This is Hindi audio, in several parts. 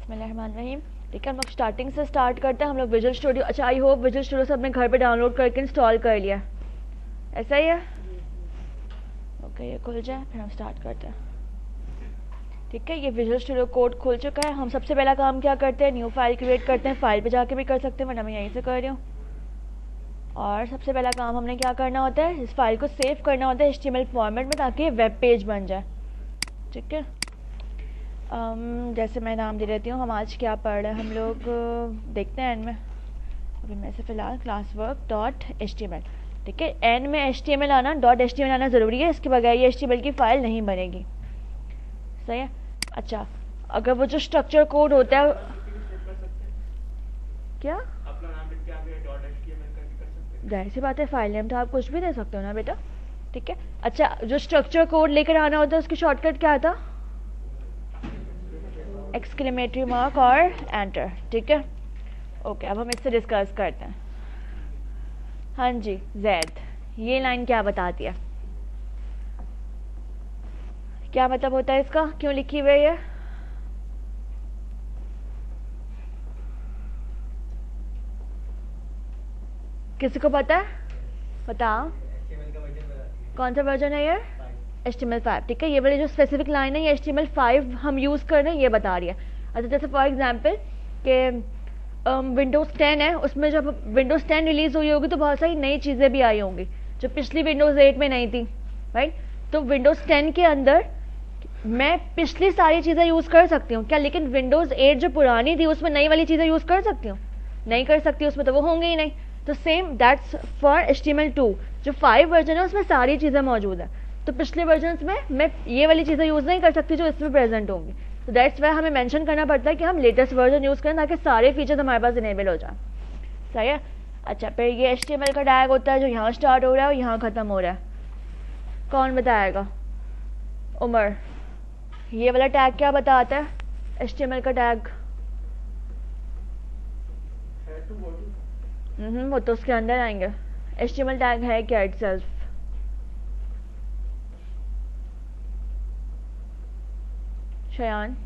बिस्मिल्लाहिर्रहमानिर्रहीम। ठीक है, हम लोग स्टार्टिंग से स्टार्ट करते हैं। हम लोग विजुअल स्टूडियो, अच्छा आई होप विजुअल स्टूडियो से अपने घर पे डाउनलोड करके इंस्टॉल कर लिया, ऐसा ही है? ओके, ये खुल जाए फिर हम स्टार्ट करते हैं। ठीक है, ये विजुअल स्टूडियो कोड खुल चुका है। हम सबसे पहला काम क्या करते हैं, न्यू फाइल क्रिएट करते हैं। फाइल पे जाके भी कर सकते हैं वरना मैं यहीं से कर रही हूँ। और सबसे पहला काम हमने क्या करना होता है, इस फाइल को सेव करना होता है HTML फॉर्मेट में, ताकि वेब पेज बन जाए। ठीक है, जैसे मैं नाम दे देती हूँ, हम आज क्या पढ़ रहे हैं हम लोग देखते हैं एंड में। अभी मैं से फ़िलहाल classwork.html। ठीक है, एंड में HTML आना, .html आना ज़रूरी है, इसके बगैर ये HTML की फ़ाइल नहीं बनेगी। सही है। अच्छा, अगर वो जो स्ट्रक्चर कोड होता है क्या, जाहिर सी बात है, फाइल नेम तो आप कुछ भी दे सकते हो ना बेटा। ठीक है, अच्छा जो स्ट्रक्चर कोड लेकर आना होता है उसकी शॉर्टकट क्या था, एक्सक्लेमेटरी मार्क और एंटर। ठीक है, ओके, अब हम इससे डिस्कस करते हैं। हाँ जी जैद, ये लाइन क्या बताती है, क्या मतलब होता है इसका, क्यों लिखी हुई है? किसी को पता है, बताओ कौन सा वर्जन है ये? HTML5। ठीक है, ये वाली जो स्पेसिफिक लाइन है ये HTML5 हम यूज़ कर रहे हैं, ये बता रही है। अच्छा, जैसे फॉर एग्जांपल कि विंडोज़ 10 है, उसमें जब विंडोज़ 10 रिलीज़ हुई होगी तो बहुत सारी नई चीज़ें भी आई होंगी जो पिछली विंडोज़ 8 में नहीं थी, राइट? तो विंडोज़ 10 के अंदर मैं पिछली सारी चीज़ें यूज़ कर सकती हूँ क्या, लेकिन विंडोज़ 8 जो पुरानी थी उसमें नई वाली चीज़ें यूज़ कर सकती हूँ? नहीं कर सकती, उसमें तो वो होंगे ही नहीं। तो सेम दैट्स फॉर HTML2। जो 5 वर्जन है उसमें सारी चीज़ें मौजूद है, तो पिछले वर्जन में मैं ये वाली चीज़ें यूज़ नहीं कर सकती जो इसमें प्रेजेंट होंगी। तो दैट्स वाई हमें मेंशन करना पड़ता है कि हम लेटेस्ट वर्जन यूज़ करें ताकि सारे फीचर्स हमारे पास इनेबल हो जाए। सही है। अच्छा, फिर ये HTML का टैग होता है जो यहाँ स्टार्ट हो रहा है और यहाँ ख़त्म हो रहा है, कौन बताएगा? उमर, ये वाला टैग क्या बताता है, HTML का टैग? वो तो उसके अंदर आएंगे। HTML टैग है क्या इटसेल्फ? शयान,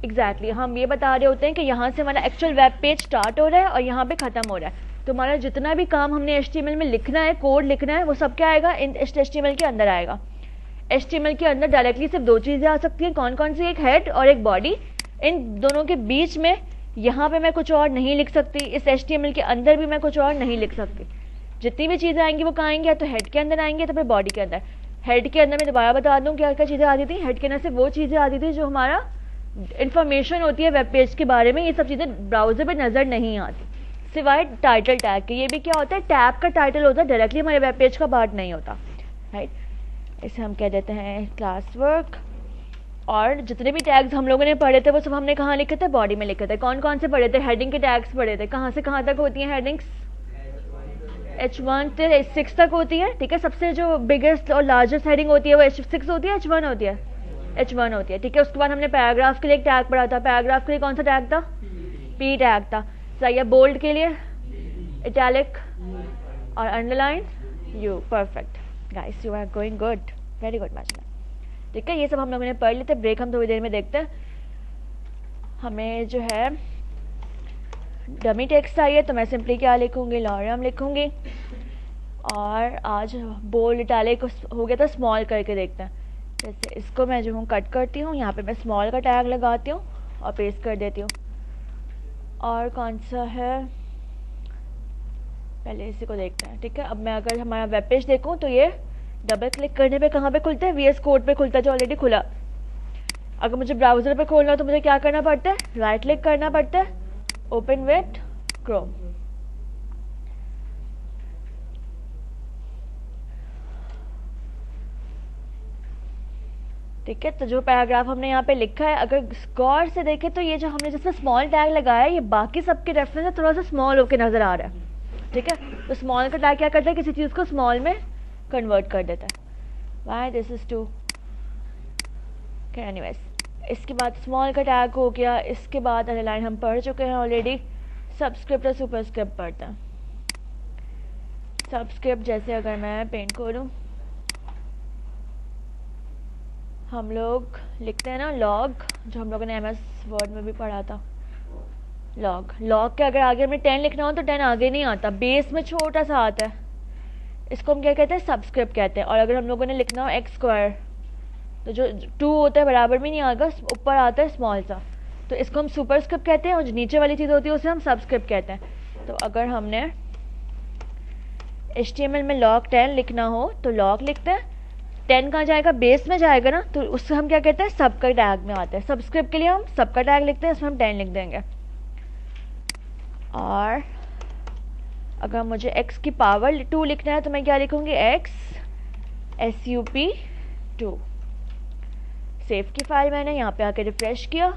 एग्जैक्टली हम ये बता रहे होते हैं कि यहाँ से हमारा एक्चुअल वेब पेज स्टार्ट हो रहा है और यहाँ पे ख़त्म हो रहा है। तो हमारा जितना भी काम हमने HTML में लिखना है, कोड लिखना है, वो सब क्या आएगा, इन HTML के अंदर आएगा। HTML के अंदर डायरेक्टली सिर्फ दो चीज़ें आ सकती हैं, कौन कौन सी, एक हेड और एक बॉडी। इन दोनों के बीच में यहाँ पे मैं कुछ और नहीं लिख सकती, इस HTML के अंदर भी मैं कुछ और नहीं लिख सकती। जितनी भी चीज़ें आएंगी वो कहाँ आएंगी, या तो हेड के अंदर आएंगे तो फिर बॉडी के अंदर। हेड के अंदर मैं दोबारा बता दूँ क्या क्या चीज़ें आती थी, हेड के अंदर से वो चीज़ें आती थी जो हमारा इन्फॉर्मेशन होती है वेब पेज के बारे में। ये सब चीज़ें ब्राउजर पे नज़र नहीं आती सिवाय टाइटल टैग के। ये भी क्या होता है, टैब का टाइटल होता है, डायरेक्टली हमारे वेब पेज का पार्ट नहीं होता, राइट? इसे हम कह देते हैं क्लास वर्क। और जितने भी टैग्स हम लोगों ने पढ़े थे वो सब हमने कहाँ लिखे थे, बॉडी में लिखे थे। कौन कौन से पढ़े थे, हेडिंग के टैग्स पढ़े थे। कहाँ से कहाँ तक होती हैं हेडिंग्स? H1 से H6 तक होती है। ठीक है, सबसे जो बिगेस्ट और लार्जेस्ट हेडिंग होती है वो H6 होती है, H1 होती है, H1 होती है। ठीक है, उसके बाद हमने पैराग्राफ के लिए एक टैग पढ़ा था। पैराग्राफ के लिए कौन सा टैग था, P टैग था। सही है। बोल्ड के लिए इटैलिक और underline U। Perfect guys, you are going good, very good match. ठीक है, ये सब हम लोगों ने पढ़ लेते। ब्रेक हम थोड़ी देर में देखते हैं। हमें जो है डमी टेक्स्ट चाहिए तो मैं सिंपली क्या लिखूंगी, लॉरियम लिखूंगी। और आज बोल्ड इटैलिक हो गया था, स्मॉल करके देखते हैं। जैसे इसको मैं जो हूँ कट करती हूँ, यहाँ पे मैं स्मॉल का टैग लगाती हूँ और पेस्ट कर देती हूँ। और कौन सा है, पहले इसी को देखते हैं। ठीक है, अब मैं अगर हमारा वेब पेज देखूँ तो ये डबल क्लिक करने पे कहाँ पे खुलता है, VS कोड पे खुलता है जो ऑलरेडी खुला। अगर मुझे ब्राउज़र पे खोलना हो तो मुझे क्या करना पड़ता है, राइट क्लिक करना पड़ता है, ओपन विथ क्रोम। ठीक है, तो जो पैराग्राफ हमने यहाँ पे लिखा है अगर गौर से देखें तो ये जो हमने जिसमें स्मॉल टैग लगाया है ये बाकी सबके रेफरेंस से थोड़ा सा स्मॉल होकर नजर आ रहा है। ठीक है, तो स्मॉल का टैग क्या करता है, किसी चीज़ को स्मॉल में कन्वर्ट कर देता है। Why this is too anyways. इसके बाद स्मॉल का टैग हो गया, इसके बाद अंडरलाइन हम पढ़ चुके हैं ऑलरेडी। सबस्क्रिप्ट और सुपरस्क्रिप्ट पढ़ते हैं। सबस्क्रिप्ट जैसे अगर मैं पेंट खोलूँ, हम लोग लिखते हैं ना लॉग, जो हम लोगों ने MS वर्ड में भी पढ़ा था, लॉग। लॉग के अगर आगे हमें 10 लिखना हो तो 10 आगे नहीं आता, बेस में छोटा सा आता है, इसको हम क्या कहते हैं, सबस्क्रिप्ट कहते हैं। और अगर हम लोगों ने लिखना हो एक्स स्क्वायर, तो जो 2 होता है बराबर में नहीं आएगा, ऊपर आता है स्मॉल सा, तो इसको हम सुपरस्क्रिप्ट कहते हैं, और जो नीचे वाली चीज़ होती है उसे हम सबस्क्रिप्ट कहते हैं। तो अगर हमने HTML में log 10 लिखना हो तो log लिखते हैं, 10 कहाँ जाएगा, बेस में जाएगा ना, तो उससे हम क्या कहते हैं, सब का टैग में आते हैं। सबस्क्रिप्ट के लिए हम सब का टैग लिखते हैं, इसमें हम 10 लिख देंगे। और अगर मुझे x की पावर 2 लिखना है तो मैं क्या लिखूंगी, x SUP2। सेव की फाइल मैंने यहाँ पे आके रिफ्रेश किया,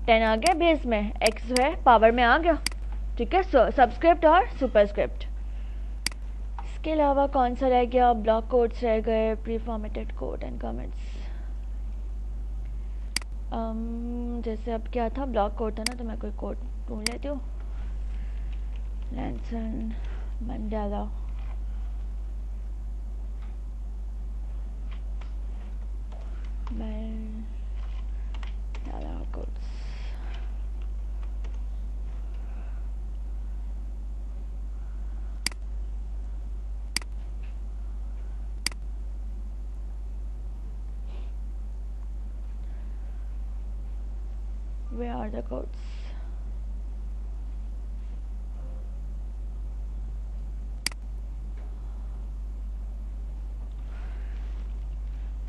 10 आ गया बेस में, x जो है पावर में आ गया। ठीक है, सबस्क्रिप्ट और सुपरस्क्रिप्ट। इसके अलावा कौन सा रह गया, ब्लॉक कोड्स रह गए, pre formatted code and comments. जैसे अब क्या था, ब्लॉक कोड था ना, तो मैं कोई कोड ढूंढ लेती हूँ। Nelson Mandela, Mandela codes. Where are the codes?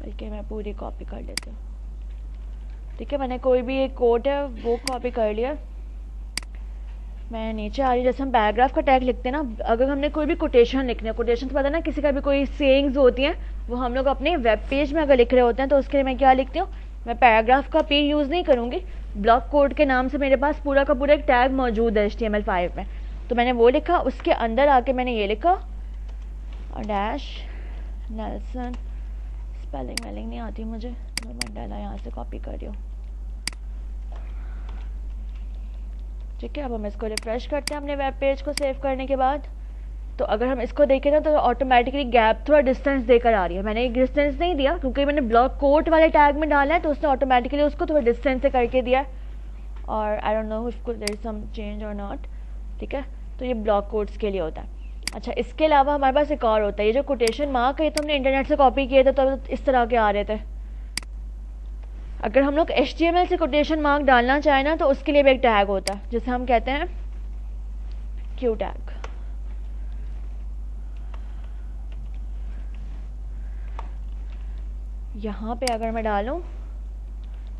बल्कि मैं पूरी कॉपी कर लेती हूँ। ठीक है, मैंने कोई भी एक कोड है वो कॉपी कर लिया। मैं नीचे आ रही, जैसे हम पैराग्राफ का टैग लिखते हैं ना, अगर हमने कोई भी कोटेशन लिखना है, कोटेशन तो पता है ना, किसी का भी कोई सेइंग्स होती हैं, वो हम लोग अपने वेब पेज में अगर लिख रहे होते हैं, तो उसके लिए मैं क्या लिखती हूँ, मैं पैराग्राफ का P यूज़ नहीं करूँगी, ब्लॉक कोड के नाम से मेरे पास पूरा का पूरा एक टैग मौजूद है HTML5 में, तो मैंने वो लिखा, उसके अंदर आके मैंने ये लिखा, और डैश नेल्सन, स्पेलिंग वेलिंग नहीं आती मुझे, मैं मंडेला यहाँ से कॉपी कर रही हूँ। ठीक है, अब हम इसको रिफ्रेश करते हैं अपने वेब पेज को सेव करने के बाद। तो अगर हम इसको देखें ना, तो ऑटोमेटिकली गैप थोड़ा डिस्टेंस देकर आ रही है। मैंने एक डिस्टेंस नहीं दिया क्योंकि मैंने ब्लॉक कोड वाले टैग में डाला है, तो उसने ऑटोमेटिकली उसको थोड़ा डिस्टेंस से करके दिया। और I don't know if there is some change or not. ठीक है, तो ये ब्लॉक कोड्स के लिए होता है। अच्छा, इसके अलावा हमारे पास एक और होता है, ये जो कोटेशन मार्क है, तो हमने इंटरनेट से कॉपी किए थे, तो इस तरह के आ रहे थे। अगर हम लोग HTML से कोटेशन मार्क डालना चाहें ना, तो उसके लिए भी एक टैग होता है जिसे हम कहते हैं क्यू टैग। यहाँ पे अगर मैं डालूं,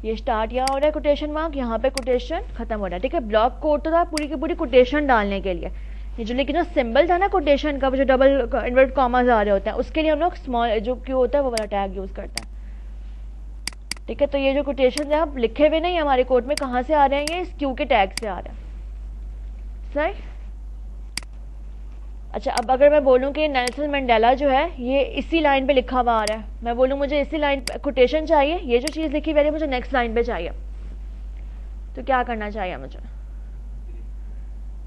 ये स्टार्ट यहाँ हो रहा है कोटेशन मार्क, यहाँ पे कोटेशन खत्म हो रहा है। ठीक है, ब्लॉक कोड तो था पूरी की पूरी कोटेशन डालने के लिए, ये जो लेकिन जो सिंबल था ना कोटेशन का, जो डबल इन्वर्ट कॉमास आ रहे होते हैं, उसके लिए हम लोग स्मॉल जो क्यू होता है वो वाला टैग यूज़ करते हैं। ठीक है, तो ये जो कोटेशन है आप लिखे हुए नहीं हमारे कोड में, कहाँ से आ रहे हैं, ये इस क्यू के टैग से आ रहे हैं। सही। अच्छा, अब अगर मैं बोलूँ कि नेल्सन मंडेला जो है ये इसी लाइन पे लिखा हुआ आ रहा है, मैं बोलूँ मुझे इसी लाइन पे कोटेशन चाहिए, ये जो चीज़ लिखी हुई है मुझे नेक्स्ट लाइन पे चाहिए, तो क्या करना चाहिए, मुझे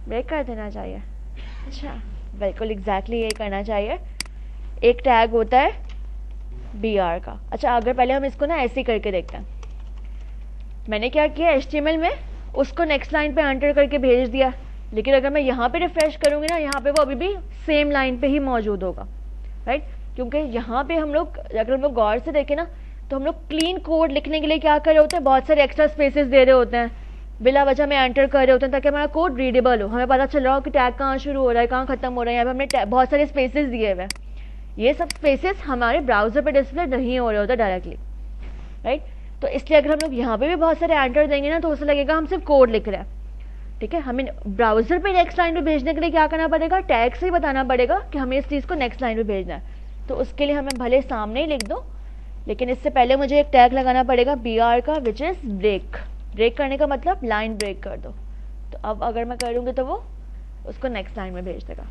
ब्रेक कर देना चाहिए। अच्छा, बिल्कुल एग्जैक्टली यही करना चाहिए। एक टैग होता है BR का। अच्छा, अगर पहले हम इसको ना ऐसे ही करके देखते हैं, मैंने क्या किया, HTML में उसको नेक्स्ट लाइन पे एंटर करके भेज दिया, लेकिन अगर मैं यहाँ पे रिफ्रेश करूँगी ना, यहाँ पे वो अभी भी सेम लाइन पे ही मौजूद होगा, राइट। क्योंकि यहाँ पे हम लोग, अगर हम लोग गौर से देखें ना, तो हम लोग क्लीन कोड लिखने के लिए क्या कर रहे होते हैं, बहुत सारे एक्स्ट्रा स्पेसेस दे रहे होते हैं, बिला वजह में एंटर कर रहे होते हैं, ताकि हमारा कोड रीडेबल हो, हमें पता चल रहा हो कि टैग कहाँ शुरू हो रहा है, कहाँ खत्म हो रहा है। यहाँ पे हमने बहुत सारे स्पेसेस दिए हुए हैं, ये सब स्पेसेस हमारे ब्राउजर पे डिस्प्ले नहीं हो रहे होते डायरेक्टली, राइट। तो इसलिए अगर हम लोग यहाँ पे भी बहुत सारे एंटर देंगे ना, तो उसे लगेगा हम सिर्फ कोड लिख रहे हैं। ठीक है, हमें ब्राउजर पे नेक्स्ट लाइन पे भेजने के लिए क्या करना पड़ेगा, टैग से ही बताना पड़ेगा कि हमें इस चीज़ को नेक्स्ट लाइन पे भेजना है। तो उसके लिए हमें भले सामने ही लिख दो, लेकिन इससे पहले मुझे एक टैग लगाना पड़ेगा BR का, विच इज़ ब्रेक। ब्रेक करने का मतलब लाइन ब्रेक कर दो। तो अब अगर मैं करूँगी तो वो उसको नेक्स्ट लाइन में भेज देगा।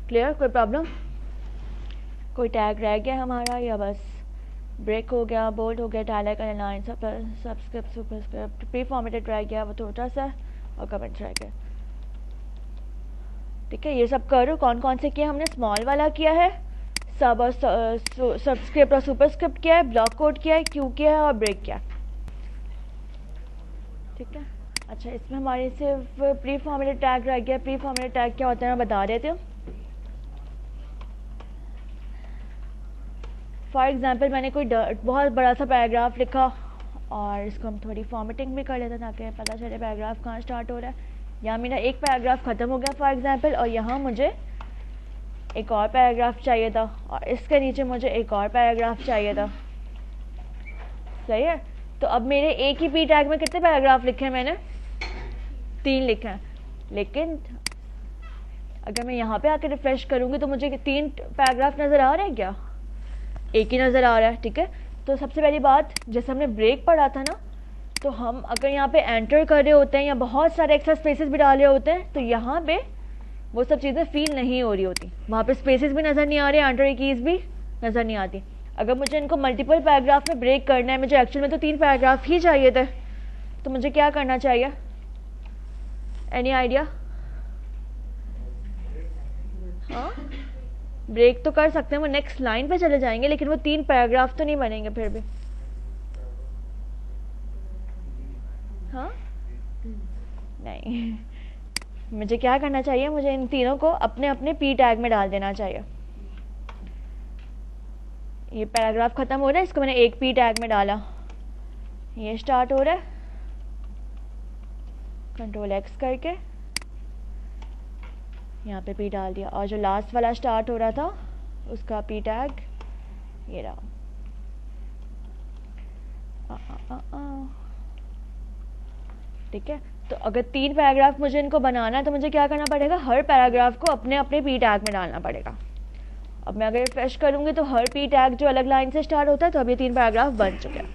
क्लियर, कोई प्रॉब्लम, कोई टैग रह गया हमारा, या बस ब्रेक हो गया, बोल्ड हो गया, italic, underline, subscript, superscript, pre formatted रह गया वो छोटा सा, और कमेंट रह गया। ठीक है, ये सब करो। कौन कौन से किए हमने, स्मॉल वाला किया है, सब और सबस्क्रिप्ट और सुपरस्क्रिप्ट क्या है, ब्लॉक कोड क्या है, क्यू क्या है और ब्रेक क्या है। ठीक है। अच्छा, इसमें हमारे सिर्फ प्री फॉर्मेटेड टैग रह गया। प्री फॉर्मेटेड टैग क्या होता है मैं बता देती हूँ। फॉर एग्जांपल मैंने कोई बहुत बड़ा सा पैराग्राफ लिखा और इसको हम थोड़ी फॉर्मेटिंग भी कर लेते हैं ताकि पता चले पैराग्राफ कहाँ स्टार्ट हो रहा है। यहाँ मेरा एक पैराग्राफ ख़त्म हो गया फॉर एग्जांपल, और यहाँ मुझे एक और पैराग्राफ चाहिए था और इसके नीचे मुझे एक और पैराग्राफ चाहिए था। सही है। तो अब मेरे एक ही पी टैग में कितने पैराग्राफ लिखे हैं मैंने? 3 लिखे हैं। लेकिन अगर मैं यहाँ पे आके रिफ्रेश करूँगी तो मुझे 3 पैराग्राफ नज़र आ रहे हैं क्या? एक ही नज़र आ रहा है। ठीक है। तो सबसे पहली बात, जैसे हमने ब्रेक पढ़ा था ना, तो हम अगर यहाँ पे एंटर कर रहे होते हैं या बहुत सारे एक्स्ट्रा स्पेसेस भी डाल रहे होते हैं तो यहाँ पे वो सब चीज़ें फील नहीं हो रही होती। वहाँ पे स्पेसेस भी नज़र नहीं आ रहे, एंटर कीज़ भी नज़र नहीं आती। अगर मुझे इनको मल्टीपल पैराग्राफ में ब्रेक करना है, मुझे एक्चुअल में तो 3 पैराग्राफ ही चाहिए थे, तो मुझे क्या करना चाहिए? Any idea? हाँ, ब्रेक तो कर सकते हैं, वो नेक्स्ट लाइन पे चले जाएंगे, लेकिन वो 3 पैराग्राफ तो नहीं बनेंगे फिर भी। हाँ, नहीं, मुझे क्या करना चाहिए? मुझे इन तीनों को अपने अपने पी टैग में डाल देना चाहिए। ये पैराग्राफ खत्म हो रहा है, इसको मैंने एक पी टैग में डाला। ये स्टार्ट हो रहा है, कंट्रोल एक्स करके यहाँ पे पी डाल दिया, और जो लास्ट वाला स्टार्ट हो रहा था उसका पी टैग ये रहा। ठीक है। तो अगर 3 पैराग्राफ मुझे इनको बनाना है तो मुझे क्या करना पड़ेगा? हर पैराग्राफ को अपने अपने पी टैग में डालना पड़ेगा। अब मैं अगर रिफ्रेश करूंगी तो हर पी टैग जो अलग लाइन से स्टार्ट होता है, तो अब ये 3 पैराग्राफ बन चुके हैं।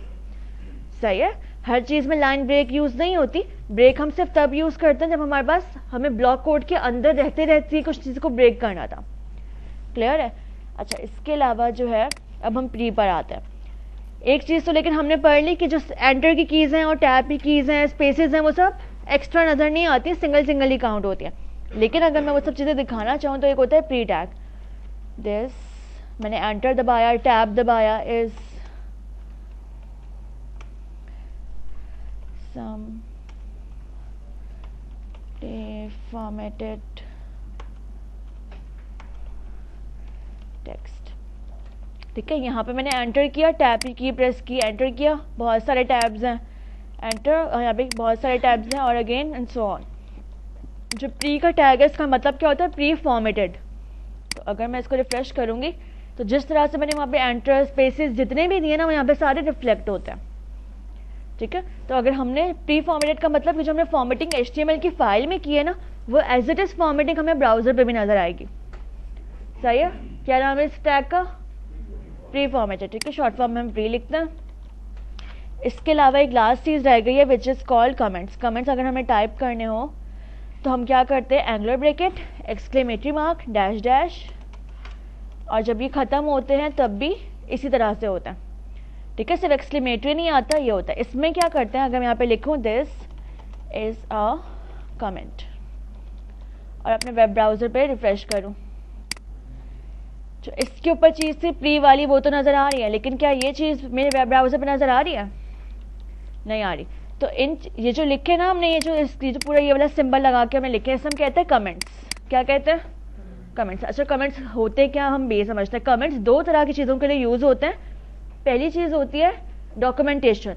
सही है। हर चीज़ में लाइन ब्रेक यूज़ नहीं होती। ब्रेक हम सिर्फ तब यूज़ करते हैं जब हमारे पास हमें ब्लॉक कोड के अंदर रहते रहते कुछ चीज़ को ब्रेक करना था। क्लियर है? अच्छा, इसके अलावा जो है अब हम प्री पर आते हैं। एक चीज़ तो लेकिन हमने पढ़ ली कि जो एंटर की कीज़ हैं और टैब की कीज़ हैं, स्पेसेस हैं, वो सब एक्स्ट्रा नज़र नहीं आती, सिंगल सिंगल ही काउंट होती है। लेकिन अगर मैं वो सब चीज़ें दिखाना चाहूँ तो एक होता है प्री टैग। दिस मैंने एंटर दबाया, टैब दबाया, इज सम फॉर्मेटेड टेक्स्ट। ठीक है। यहाँ पे मैंने एंटर किया, टैब की प्रेस की, एंटर किया, बहुत सारे टैब्स हैं, एंटर, और यहाँ पे बहुत सारे टैब्स हैं, और अगेन एंड सो ऑन। जो प्री का टैग है इसका मतलब क्या होता है? Pre formatted. तो अगर मैं इसको रिफ्रेश करूँगी तो जिस तरह से मैंने वहाँ पे एंटर स्पेसेस जितने भी दिए ना, वो यहाँ पे सारे रिफ्लेक्ट होते हैं। ठीक है। तो अगर हमने प्री फॉर्मेटेड का मतलब कि जो हमने फॉर्मेटिंग HTML की फाइल में की है ना, वो एज इट इज़ फॉर्मेटिंग हमें ब्राउज़र पे भी नज़र आएगी। सही है। क्या नाम है इस टैग का? Pre formatted. ठीक है। शॉर्ट फॉर्म में हम प्री लिखते हैं। इसके अलावा एक लास्ट चीज़ रह गई है which is called comments. Comments अगर हमें टाइप करने हो तो हम क्या करते हैं? Angular bracket, exclamatory mark, dash dash, और जब ये ख़त्म होते हैं तब भी इसी तरह से होता है। ठीक है। सिर्फ एक्सक्लेमेटरी नहीं आता, ये होता है। इसमें क्या करते हैं? अगर मैं यहाँ पे लिखूँ दिस इज़ अ कमेंट और अपने वेब ब्राउज़र पे रिफ्रेश करूँ, जो इसके ऊपर चीज़ थी प्री वाली वो तो नज़र आ रही है, लेकिन क्या ये चीज़ मेरे वेब ब्राउज़र पे नज़र आ रही है? नहीं आ रही। तो ये जो लिखे ना हमने, ये जो पूरा ये वाला सिंबल लगा के हमने लिखे, इसे हम कहते हैं कमेंट्स। क्या कहते हैं? कमेंट्स। अच्छा, कमेंट्स होते क्या हम बे समझते हैं। कमेंट्स 2 तरह की चीज़ों के लिए यूज़ होते हैं। पहली चीज़ होती है डॉक्यूमेंटेशन।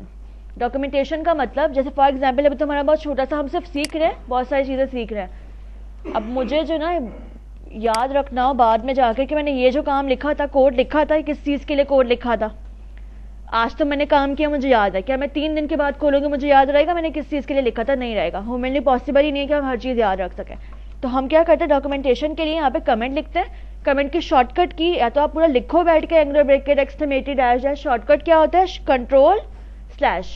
डॉक्यूमेंटेशन का मतलब, जैसे फॉर एग्जांपल अभी तो हमारा बहुत छोटा सा, हम सिर्फ सीख रहे हैं, बहुत सारी चीज़ें सीख रहे हैं। अब मुझे जो ना याद रखना हो बाद में जाकर कि मैंने ये जो काम लिखा था, कोड लिखा था, किस चीज़ के लिए कोड लिखा था। आज तो मैंने काम किया, मुझे याद है। क्या मैं 3 दिन के बाद खोलूँगी मुझे याद रहेगा मैंने किस चीज़ के लिए लिखा था? नहीं रहेगा। ह्यूमनली पॉसिबल ही नहीं है कि हम हर चीज़ याद रख सकें। तो हम क्या करते हैं? डॉक्यूमेंटेशन के लिए यहाँ पे कमेंट लिखते हैं। कमेंट की शॉर्टकट की या तो आप पूरा लिखो बैठ के, angular bracket, exclamatory, dash dash. Shortcut क्या होता है? Control slash.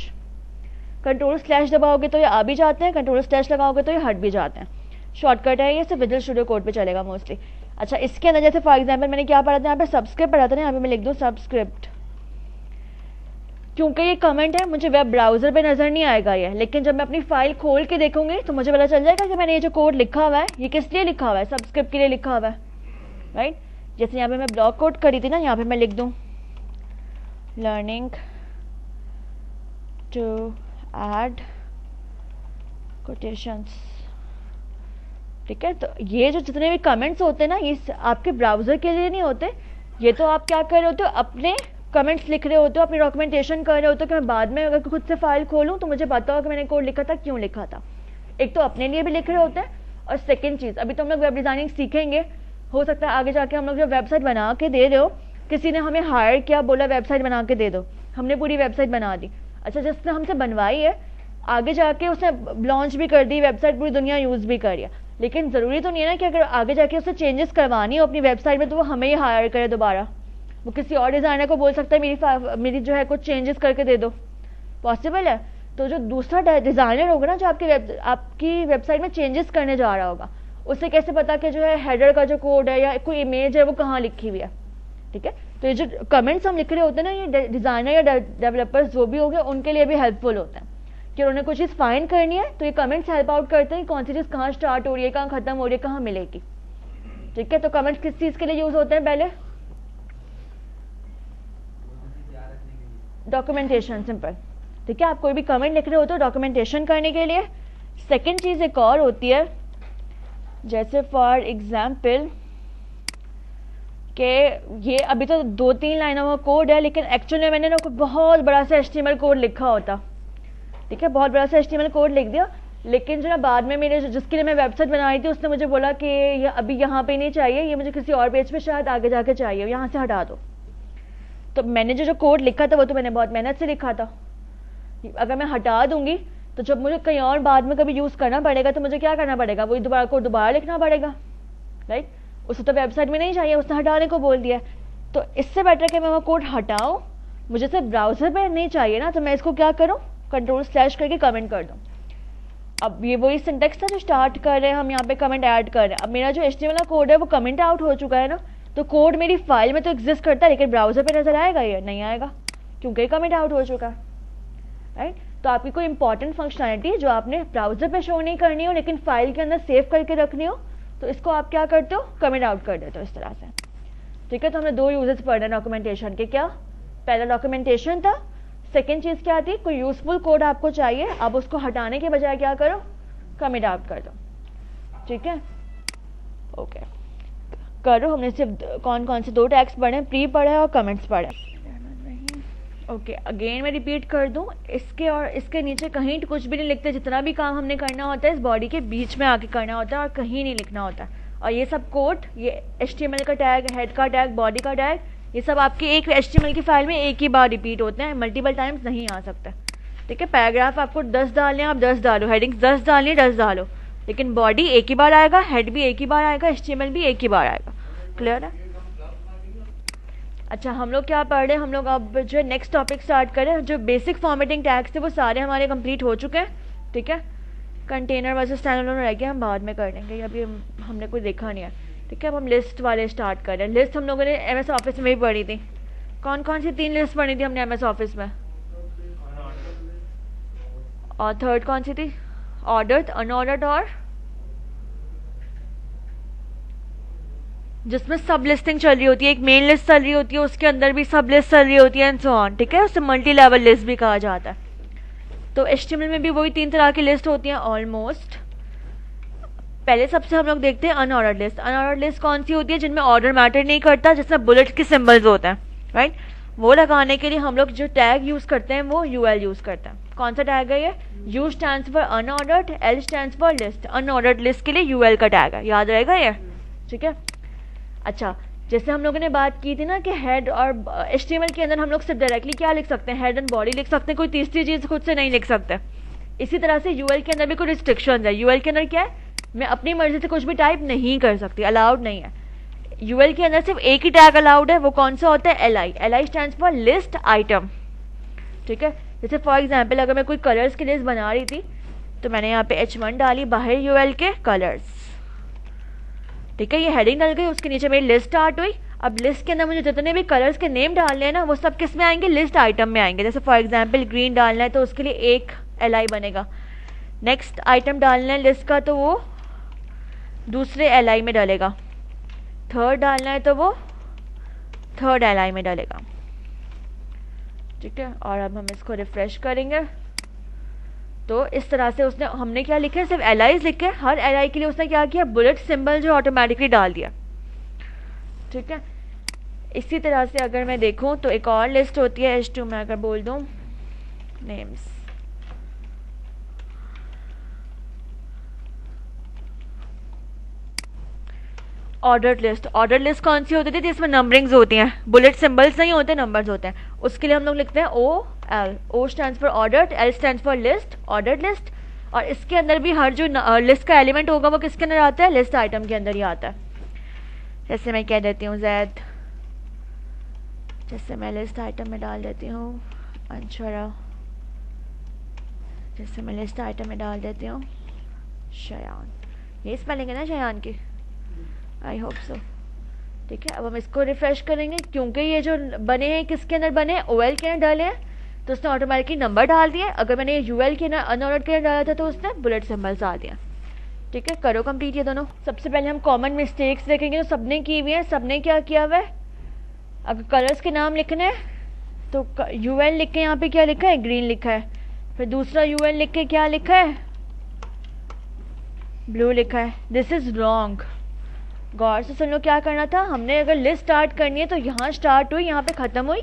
कंट्रोल स्लैश दबाओगे तो ये आ भी जाते हैं, कंट्रोल स्लैश लगाओगे तो ये हट भी जाते हैं। शॉर्टकट है ये, सिर्फ विजुअल स्टूडियो कोड पे चलेगा मोस्टली। अच्छा, इसके अंदर जैसे फॉर एग्जांपल मैंने क्या पढ़ा था? यहाँ पे सबस्क्रिप्ट पढ़ा था ना, यहाँ पे मैं लिख दूँ सबस्क्रिप्ट। क्योंकि ये कमेंट है, मुझे वेब ब्राउज़र पे नज़र नहीं आएगा ये, लेकिन जब मैं अपनी फाइल खोल के देखूंगी तो मुझे पता चल जाएगा कि मैंने ये जो कोड लिखा हुआ है ये किस लिए लिखा हुआ है? सबस्क्रिप्ट के लिए लिखा हुआ है, राइट। जैसे यहाँ पे मैं ब्लॉक कोड करी थी ना, यहाँ पे मैं लिख दूँ लर्निंग टू ऐड कोटेशंस, ठीक है। तो ये जो जितने भी कमेंट्स होते हैं ना, ये आपके ब्राउज़र के लिए नहीं होते, ये तो आप क्या कर रहे होते हो, अपने कमेंट्स लिख रहे होते हो, अपनी डॉक्यूमेंटेशन कर रहे होते हो कि मैं बाद में अगर खुद से फाइल खोलूँ तो मुझे पता हो कि मैंने कोड लिखा था, क्यों लिखा था। एक तो अपने लिए भी लिख रहे होते हैं, और सेकेंड चीज़, अभी तो हम लोग वेब डिज़ाइनिंग सीखेंगे, हो सकता है आगे जाके हम लोग जो वेबसाइट बना के दे रहे हो, किसी ने हमें हायर किया, बोला वेबसाइट बना के दे दो, हमने पूरी वेबसाइट बना दी। अच्छा, जिसने हमसे बनवाई है आगे जाके उसने लॉन्च भी कर दी वेबसाइट, पूरी दुनिया यूज़ भी कर लिया, लेकिन ज़रूरी तो नहीं है ना कि अगर आगे जाके उसे चेंजेस करवानी हो अपनी वेबसाइट में तो वो हमें ही हायर करे दोबारा। वो किसी और डिज़ाइनर को बोल सकता है मेरी जो है कुछ चेंजेस करके दे दो, पॉसिबल है। तो जो दूसरा डिज़ाइनर होगा ना, जो आपकी वेबसाइट में चेंजेस करने जा रहा होगा, उसे कैसे पता कि जो है हेडर का जो कोड है या कोई इमेज है वो कहाँ लिखी हुई है, ठीक है। तो ये जो कमेंट्स हम लिख रहे होते हैं ना, ये डिज़ाइनर या डेवलपर्स जो भी हो गए उनके लिए भी हेल्पफुल होते हैं कि उन्होंने कुछ चीज़ फाइंड करनी है, तो ये कमेंट्स हेल्प आउट करते हैं कौन सी चीज़ कहाँ स्टार्ट हो रही है, कहाँ खत्म हो रही है, कहाँ मिलेगी, ठीक है। तो कमेंट्स किस चीज़ के लिए यूज़ होते हैं, पहले डॉक्यूमेंटेशन, सिंपल, ठीक है। आप कोई भी कमेंट लिख रहे हो तो डॉक्यूमेंटेशन करने के लिए। सेकंड चीज़ एक और होती है, जैसे फॉर एग्जाम्पल कि ये अभी तो 2-3 लाइनों का कोड है, लेकिन एक्चुअली मैंने ना कोई बहुत बड़ा सा HTML कोड लिखा होता, ठीक है, बहुत बड़ा सा HTML कोड लिख दिया, लेकिन जो ना बाद में मेरे जिसके लिए मैं वेबसाइट बनाई थी उसने मुझे बोला कि ये अभी यहाँ पे नहीं चाहिए, ये मुझे किसी और पेज पे शायद आगे जाके चाहिए, यहाँ से हटा दो। तो मैंने जो कोड लिखा था वो तो मैंने बहुत मेहनत से लिखा था, अगर मैं हटा दूंगी तो जब मुझे कहीं और बाद में कभी यूज़ करना पड़ेगा तो मुझे क्या करना पड़ेगा, वही दोबारा लिखना पड़ेगा, राइट। उसे तो वेबसाइट में नहीं चाहिए, उसने हटाने को बोल दिया। तो इससे बेटर कि मैं वो कोड हटाऊँ, मुझे सिर्फ ब्राउज़र पर नहीं चाहिए ना, तो मैं इसको क्या करूँ, कंट्रोल/ करके कमेंट कर दूँ। अब ये वही सिंटेक्स था जो स्टार्ट कर रहे हैं हम, यहाँ पे कमेंट ऐड कर रहे हैं। अब मेरा जो HTML का कोड है वो कमेंट आउट हो चुका है ना, तो कोड मेरी फाइल में तो एग्जिस्ट करता है, लेकिन ब्राउज़र पे नज़र आएगा, ये नहीं आएगा क्योंकि कमेंट आउट हो चुका है, राइट। तो आपकी कोई इंपॉर्टेंट फंक्शनैलिटी जो आपने ब्राउज़र पे शो नहीं करनी हो लेकिन फाइल के अंदर सेव करके रखनी हो, तो इसको आप क्या करते हो, कमेंट आउट कर देते हो इस तरह से, ठीक है। तो हमने 2 यूजेस पढ़े डॉक्यूमेंटेशन के। क्या, पहला डॉक्यूमेंटेशन था, सेकेंड चीज़ क्या थी, कोई यूजफुल कोड आपको चाहिए, आप उसको हटाने के बजाय क्या करो, कमेंट आउट कर दो, ठीक है। ओके, करो। हमने सिर्फ कौन कौन से 2 टैग्स पढ़े, प्री पढ़े और कमेंट्स पढ़े। ओके, अगेन मैं रिपीट कर दूं, इसके और इसके नीचे कहीं कुछ भी नहीं लिखते, जितना भी काम हमने करना होता है इस बॉडी के बीच में आके करना होता है और कहीं नहीं लिखना होता। और ये सब कोड, ये HTML का टैग, हेड का टैग, बॉडी का टैग, ये सब आपके एक HTML की फाइल में एक ही बार रिपीट होते हैं, मल्टीपल टाइम्स नहीं आ सकते, ठीक है। पैराग्राफ आपको 10 डालने हैं, आप 10 डालो, हेडिंग्स 10 डालनी 10 डालो, लेकिन बॉडी एक ही बार आएगा, हेड भी एक ही बार आएगा, HTML भी एक ही बार आएगा। क्लियर है? अच्छा, हम लोग क्या पढ़ रहे हैं, हम लोग अब जो नेक्स्ट टॉपिक स्टार्ट करें। जो बेसिक फॉर्मेटिंग टैग्स थे वो सारे हमारे कंप्लीट हो चुके हैं, ठीक है। कंटेनर वर्सेस स्टैंडअलोन रह गया, हम बाद में कर लेंगे, अभी हमने कोई देखा नहीं है, ठीक है। अब हम लिस्ट वाले स्टार्ट कर रहे हैं। लिस्ट हम लोगों ने MS ऑफिस में ही पढ़ी थी। कौन कौन सी 3 लिस्ट पढ़ी थी हमने MS ऑफिस में, और थर्ड कौन सी थी, ऑर्डर्ड, अनऑर्डर्ड, और जिसमें सब लिस्टिंग चल रही होती है, एक मेन लिस्ट चल रही होती है, उसके अंदर भी सब लिस्ट चल रही होती है एंड सो ऑन, ठीक है। उसे मल्टी लेवल लिस्ट भी कहा जाता है। तो HTML में भी वही 3 तरह की लिस्ट होती हैं ऑलमोस्ट। पहले सबसे हम लोग देखते हैं अनऑर्डर्ड लिस्ट। अनऑर्डर्ड लिस्ट कौन सी होती है, जिनमें ऑर्डर मैटर नहीं करता, जिसमें बुलेट के सिंबल्स होते हैं, राइट। वो लगाने के लिए हम लोग जो टैग यूज करते हैं वो UL यूज करते हैं। कौन सा टैग है ये, U stands for unordered, L stands for list. Unordered list के लिए UL का टैग है, याद रहेगा ये, ठीक है। अच्छा, जैसे हम लोगों ने बात की थी ना कि हेड और HTML के अंदर हम लोग सिर्फ डायरेक्टली क्या लिख सकते हैं, हेड एंड बॉडी लिख सकते हैं, कोई तीसरी चीज़ खुद से नहीं लिख सकते। इसी तरह से UL के अंदर भी कोई रिस्ट्रिक्शंस है। UL के अंदर क्या है, मैं अपनी मर्जी से कुछ भी टाइप नहीं कर सकती, अलाउड नहीं है। UL के अंदर सिर्फ एक ही टैग अलाउड है, वो कौन सा होता है, LI। LI stands for list item, ठीक है। जैसे फॉर एग्जाम्पल अगर मैं कोई कलर्स की लिस्ट बना रही थी तो मैंने यहाँ पे H1 डाली, बाहर UL के कलर्स, ठीक है। ये हेडिंग डल गई, उसके नीचे मेरी लिस्ट स्टार्ट हुई। अब लिस्ट के अंदर मुझे जितने भी कलर्स के नेम डालने हैं ना, वो सब किस में आएंगे, लिस्ट आइटम में आएंगे। जैसे फॉर एग्जांपल ग्रीन डालना है तो उसके लिए एक LI बनेगा। नेक्स्ट आइटम डालना है लिस्ट का तो वो दूसरे LI में डालेगा। थर्ड डालना है तो वो थर्ड एल आई में डालेगा। ठीक है, और अब हम इसको रिफ्रेश करेंगे तो इस तरह से उसने, हमने क्या लिखा है, सिर्फ एल आईज लिखे, हर एल आई के लिए उसने क्या किया, बुलेट सिंबल जो ऑटोमेटिकली डाल दिया। ठीक है, इसी तरह से अगर मैं देखूं तो एक और लिस्ट होती है H2 में, अगर बोल दूं names, ordered list. Ordered list कौन सी होती थी, इसमें नंबरिंग्स होती हैं, बुलेट सिंबल्स नहीं होते, नंबर्स होते हैं। उसके लिए हम लोग लिखते हैं OL, O stands for ordered, L stands for list, ordered list. और इसके अंदर भी हर जो लिस्ट का एलिमेंट होगा वो किसके अंदर आता है, लिस्ट आइटम के अंदर ही आता है। जैसे मैं कह देती हूँ Z, जैसे मैं लिस्ट आइटम में डाल देती हूँ अंशरा, जैसे मैं लिस्ट आइटम में डाल देती हूँ शयान। ये स्पेलिंग है ना शयान की, आई होप सो। ठीक है, अब हम इसको रिफ्रेश करेंगे, क्योंकि ये जो बने हैं किसके अंदर बने हैं, OL के अंदर डाले हैं, तो उसने ऑटोमेटिकली नंबर डाल दिया। अगर मैंने UL के अंदर अनऑर्डर्ड के अंदर डाला था तो उसने बुलेट सिंबल्स डाल दिया। ठीक है, करो कंप्लीट ये दोनों। सबसे पहले हम कॉमन मिस्टेक्स देखेंगे, तो सबने की हुई है। सबने क्या किया हुआ है, अगर कलर्स के नाम लिखने हैं तो UL लिख के यहाँ पे क्या लिखा है, ग्रीन लिखा है। फिर दूसरा UL लिख के क्या लिखा है, ब्लू लिखा है। दिस इज रॉन्ग, गौर से सुन लो क्या करना था। हमने अगर लिस्ट स्टार्ट करनी है तो यहाँ स्टार्ट हुई, यहाँ पे ख़त्म हुई,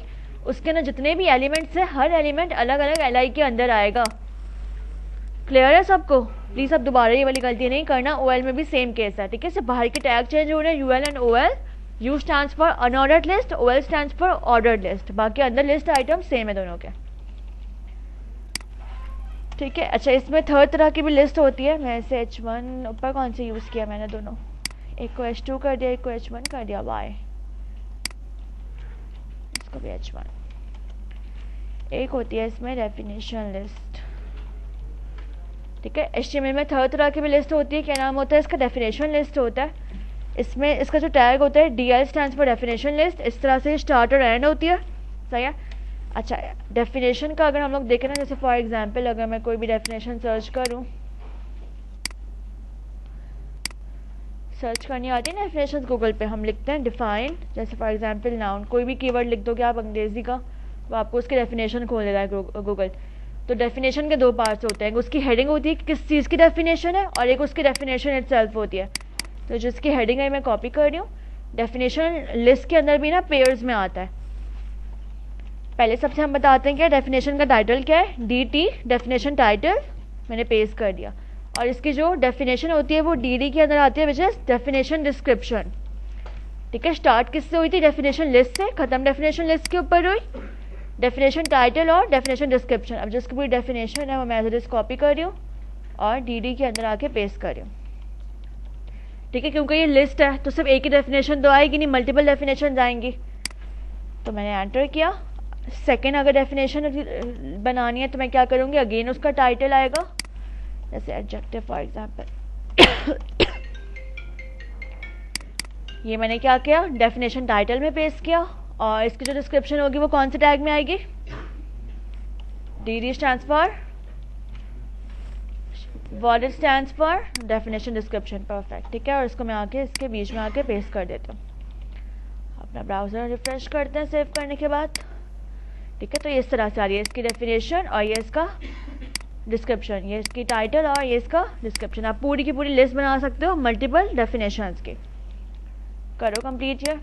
उसके अंदर जितने भी एलिमेंट्स हैं हर एलिमेंट अलग अलग LI के अंदर आएगा। क्लियर है सबको? प्लीज़ अब दोबारा ये वाली गलती नहीं करना। OL में भी सेम केस है। ठीक है, सिर्फ बाहर के टैग चेंज हो रहे हैं, UL and OL। U stands for unordered list, OL stands for ordered list, बाकी अंदर लिस्ट आइटम सेम है दोनों के। ठीक है, अच्छा इसमें थर्ड तरह की भी लिस्ट होती है। मैं इसे H1 ऊपर कौन से यूज़ किया मैंने, दोनों, एक को H2 कर दिया, एक को H1 कर दिया, वाई, इसको भी H1। एक होती है इसमें डेफिनेशन लिस्ट। ठीक है, HTML में थर्ड तरह की भी लिस्ट होती है। क्या नाम होता है इसका, डेफिनेशन लिस्ट होता है। इसमें इसका जो टैग होता है DL stands for definition list. इस तरह से स्टार्ट और एंड होती है, सही है। अच्छा, डेफिनेशन का अगर हम लोग देखें ना, जैसे फॉर एग्जांपल अगर मैं कोई भी डेफिनेशन सर्च करूं, सर्च करनी आती है ना डेफिनेशन गूगल पे, हम लिखते हैं डिफाइन, जैसे फॉर एग्जांपल नाउन, कोई भी कीवर्ड लिख दोगे आप अंग्रेजी का, वो आपको उसकी डेफिनेशन खोल देगा गूगल। तो डेफिनेशन के दो पार्ट्स होते हैं, उसकी हेडिंग होती है कि किस चीज़ की डेफिनेशन है, और एक उसकी डेफिनेशन इटसेल्फ होती है। तो जिसकी हेडिंग है मैं कॉपी कर रही हूँ। डेफिनेशन लिस्ट के अंदर भी ना पेयर्स में आता है। पहले सबसे हम बताते हैं क्या डेफिनेशन का टाइटल क्या है, DT डेफिनेशन टाइटल, मैंने पेस्ट कर दिया। और इसकी जो डेफिनेशन होती है वो DD के अंदर आती है, विच इज डेफिनेशन डिस्क्रिप्शन। ठीक है, स्टार्ट किससे हुई थी, डेफिनेशन लिस्ट से, खत्म डेफिनेशन लिस्ट के ऊपर हुई, डेफिनेशन टाइटल और डेफिनेशन डिस्क्रिप्शन। अब जिसकी पूरी डेफिनेशन है वो मैं एज इट इज कॉपी कर रही हूँ और DD के अंदर आके पेस्ट कर रही हूँ। ठीक है, क्योंकि ये लिस्ट है तो सिर्फ एक ही डेफिनेशन तो आएगी नहीं, मल्टीपल डेफिनेशन आएंगी। तो मैंने एंटर किया। सेकेंड अगर डेफिनेशन बनानी है तो मैं क्या करूँगी, अगेन उसका टाइटल आएगा, जैसे एडजेक्टिव फॉर एग्जाम्पल। ये मैंने क्या किया, डेफिनेशन टाइटल में पेस्ट किया। और इसकी जो डिस्क्रिप्शन होगी वो कौन से टैग में आएगी, DD stands for what it stands for definition description. Perfect. ठीक है, और इसको मैं आके इसके बीच में आके पेस्ट कर देता हूँ। अपना ब्राउज़र रिफ्रेश करते हैं सेव करने के बाद। ठीक है, तो ये इस तरह से आ रही है इसकी डेफिनेशन और ये इसका डिस्क्रिप्शन, ये इसकी टाइटल और ये इसका डिस्क्रिप्शन। आप पूरी की पूरी लिस्ट बना सकते हो मल्टीपल डेफिनेशंस की। करो कंप्लीट ये।